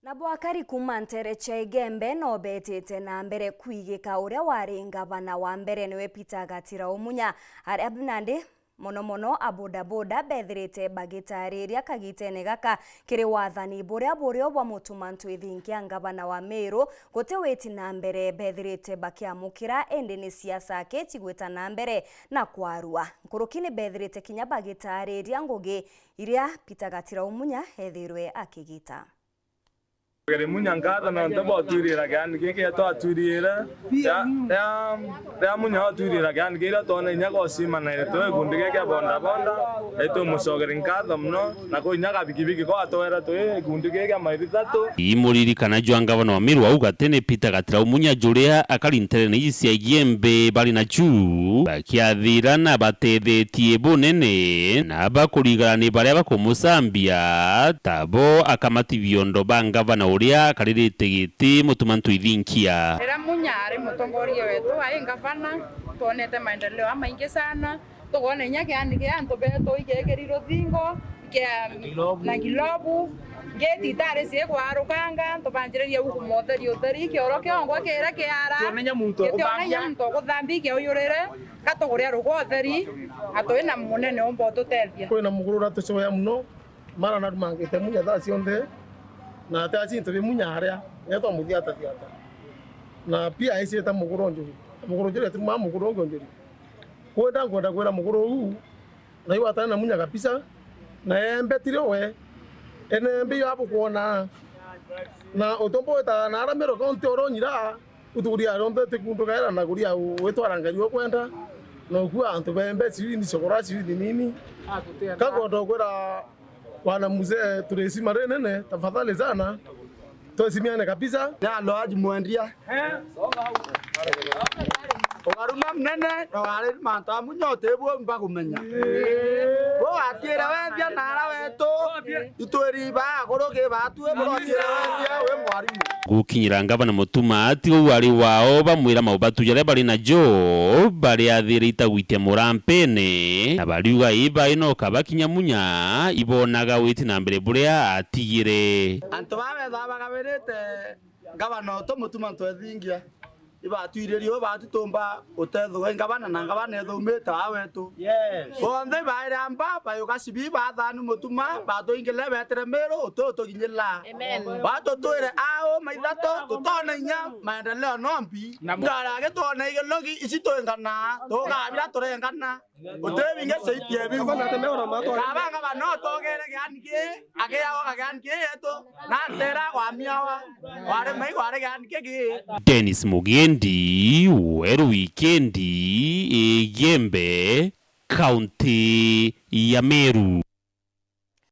Na bwakari kuma ntere cha Igembe no betete na Mbere Kwigikwa uria wari ngavana wa Mbere niwe Gatirau Munya aria binandi mono abodaboda bethirite bagitariria kagitene gaka kiri wathani buria bwa Mutuma M'Ethingia ngavana wa Meru gote weti na Mbere bethirite bakiamukira ende ni siasa keti Gwita na Mbere na kwarua nkurukini bethirite kinya bagitariria ngugi iria Gatirau Munya ethirwe akigita. Gwita Munya ngata na ndabo turira gani keke to turira ya Munya turira gani kira to na nyako sima na to gundige ke bonda eto musogere ngata mno na ko nyaka bikibiki ko atwera to gundige ke mairita to imuriri kana jwanga bano Meru auga tene Gatirau Munya juria akarintere ni cia Igembe bali na chu bakiathirana batethetie bunene na bakurigana baria bakumusambia tabo akamati biondo banga bana uria karirite giti Mutuma M'Ethingia. Era Munya ari mutongoria wetu ai ngavana tuonete maendeleo maingi sana tuone nyake andike antu beto igegeriro thingo na gilobu geti tare sie kwarukanga tubanjireria huku motheri utheri kioro kiongwa kira kiara tuonenya muntu guthambi ke uyurire katuguria rugotheri atuina munene ombo tutethia kwina mugurura tucoya muno mara na mangite Munya tha cionthe na taci ntobe Munya haria neto muthiata thiata na pia isi ta muguro njuri tu ma muguro njuri kwenda kwenda muguro huu na iwa tana Munya kabisa na embetire we ene mbi yapo kuona na utombo ta na aramero konti oronyira utuguria rombe tekundu kaira na guria wetwara ngari okwenda no ku antu bembe siri ni sokora siri nini kagondo kwera wana mzee turesi marenene tafadhali sana tuesimiane kabisa ya lo aji mwendia ogaruma mnene wale manta Munya tebwo mba kumenya bo atira wendia nara wetu itweri ba goroke batue bo atira wendia we mwarimu gukinyira ngavana Mutuma atigo wari wao bamwira maubatu jare bali na jo bali athirita gwitia murampene na baliuga iba ino kabakinya Munya ibonaga witi na Mbere buria atigire anto babe bagaberete ngavana to Mutuma M'Ethingia iba tuirerio ba tutomba utetho ngavana na ngavana ethumite awetu bonde baira amba bayoka sibi ba thanu Mutuma ba to ingele betere Meru to ginyila ba to toire ao maithato tutona nya maendeleo nombi ngara ge tona igelogi isito ngana to gabira torengana utebi nge seitie bi kabanga ba no to gere ganike age yao ganike eto na tera wa miawa ware mai ware ganike gi Dennis Mugendi Weru Wikendi Igembe County ya Meru.